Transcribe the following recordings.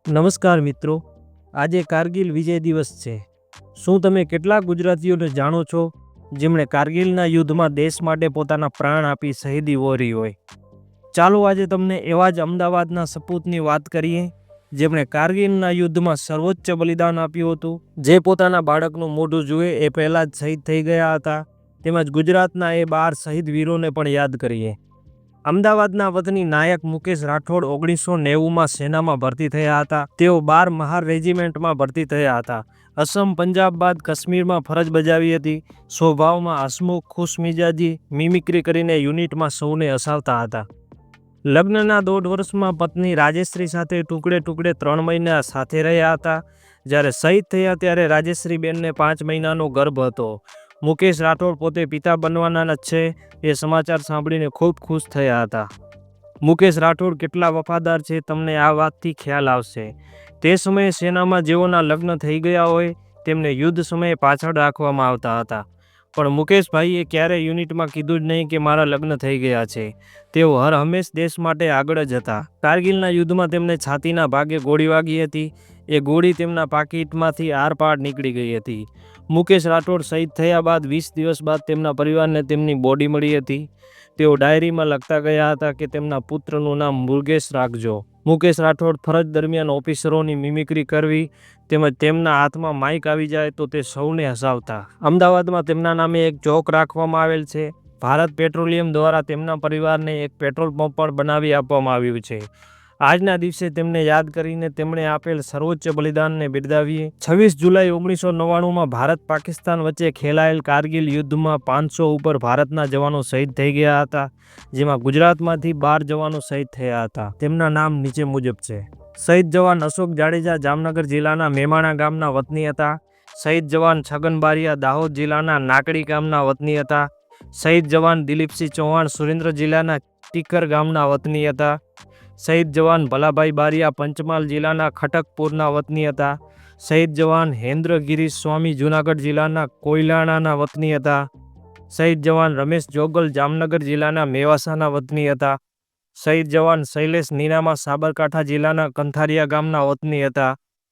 નમસ્કાર મિત્રો, આજે કારગિલ વિજય દિવસ છે. શું તમે કેટલાક ગુજરાતીઓને જાણો છો જેમણે કારગિલના યુદ્ધમાં દેશ માટે પોતાના પ્રાણ આપી શહીદી વહોરી હોય? ચાલો આજે તમને એવા જ અમદાવાદના સપૂતની વાત કરીએ જેમણે કારગિલના યુદ્ધમાં સર્વોચ્ચ બલિદાન આપ્યું હતું, જે પોતાના બાળકનું મોઢું જુએ એ પહેલાં જ શહીદ થઈ ગયા હતા. તેમજ ગુજરાતના એ 12 શહીદ વીરોને પણ યાદ કરીએ. અમદાવાદના વતની નાયક મુકેશ રાઠોડ 1990માં સેનામાં ભરતી થયા હતા. તેઓ 12 મહાર રેજિમેન્ટમાં ભરતી થયા હતા. અસમ, પંજાબ બાદ કાશ્મીરમાં ફરજ બજાવી હતી. સ્વભાવમાં હસમુખ, ખુશમિજાજી, મિમિક્રી કરીને યુનિટમાં સૌને હસાવતા હતા. લગ્નના 1.5 વર્ષમાં પત્ની રાજેશ્રી સાથે ટુકડે ટુકડે 3 મહિના સાથે રહ્યા હતા. જ્યારે શહીદ થયા ત્યારે રાજેશ્રી બેનને 5 મહિનાનો ગર્ભ હતો. મુકેશ રાઠોડ પોતે પિતા બનવાના છે એ સમાચાર સાંભળીને ખૂબ ખુશ થયા હતા. મુકેશ રાઠોડ કેટલા વફાદાર છે તમને આ વાતથી ખ્યાલ આવશે. તે સમયે સેનામાં જેઓના લગ્ન થઈ ગયા હોય તેમને યુદ્ધ સમયે પાછળ રાખવામાં આવતા હતા. પણ મુકેશભાઈએ ક્યારેય યુનિટમાં કીધું જ નહીં કે મારા લગ્ન થઈ ગયા છે. તેઓ હર હંમેશ દેશ માટે આગળ જ હતા. કારગિલના યુદ્ધમાં તેમને છાતીના ભાગે ગોળી વાગી હતી. એ ગોળી તેમના પાકીટમાંથી આરપાર નીકળી ગઈ હતી. મુકેશ રાઠોડ શહીદ થયા બાદ 20 દિવસ બાદ તેમના પરિવારને તેમની બોડી મળી હતી. તેઓ ડાયરીમાં લખતા ગયા હતા કે તેમના પુત્રનું નામ મુકેશ રાખજો. મુકેશ રાઠોડ ફરજ દરમિયાન ઓફિસરોની મિમિક્રી કરવી તેમજ તેમના હાથમાં માઇક આવી જાય તો તે સૌને હસાવતા. અમદાવાદમાં તેમના નામે એક ચોક રાખવામાં આવેલ છે. ભારત પેટ્રોલિયમ દ્વારા તેમના પરિવારને એક પેટ્રોલ પંપ પણ બનાવી આપવામાં આવ્યું છે. આજના દિવસે તેમને યાદ કરીને તેમણે આપેલ સર્વોચ્ચ બલિદાનને બિરદાવીએ. 26 જુલાઈ 1999માં ભારત પાકિસ્તાન વચ્ચે ખેલાયેલ કારગિલ યુદ્ધમાં 500 ઉપર ભારતના જવાનો શહીદ થઈ ગયા હતા, જેમાં ગુજરાતમાંથી 12 જવાનો શહીદ થયા હતા. તેમના નામ નીચે મુજબ છે. શહીદ જવાન અશોક જાડેજા જામનગર જિલ્લાના મેમાણા ગામના વતની હતા. શહીદ જવાન છગન બારિયા દાહોદ જિલ્લાના નાકડી ગામના વતની હતા. શહીદ જવાન દિલીપસિંહ ચૌહાણ સુરેન્દ્ર જિલ્લાના ટીકર ગામના વતની હતા. શહીદ જવાન ભલાભાઈ બારિયા પંચમહાલ જિલ્લાના ખટકપુરના વતની હતા. શહીદ જવાન હેન્દ્ર ગિરીશ સ્વામી જૂનાગઢ જિલ્લાના કોયલાણાના વતની હતા. શહીદ જવાન રમેશ જોગલ જામનગર જિલ્લાના મેવાસાના વતની હતા. શહીદ જવાન શૈલેષ નીનામા સાબરકાંઠા જિલ્લાના કંથારિયા ગામના વતની હતા.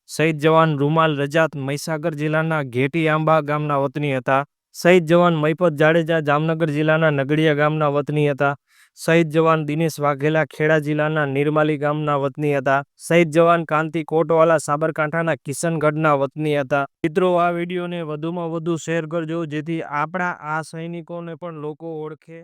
શહીદ જવાન રૂમાલ રજાત મહીસાગર જિલ્લાના ઘેટી આંબા ગામના વતની હતા. શહીદ જવાન મહિપત જાડેજા જામનગર જિલ્લાના નગડિયા ગામના વતની હતા. શહીદ જવાન દિનેશ વાઘેલા ખેડા જિલ્લાના નિરમાલી ગામના વતની હતા. શહીદ જવાન કાંતિ કોટવાલા સાબરકાંઠાના કિશનગઢના વતની હતા. મિત્રો, આ વિડીયોને વધુમાં વધુ શેર કરજો જેથી આપણા આ સૈનિકોને પણ લોકો ઓળખે.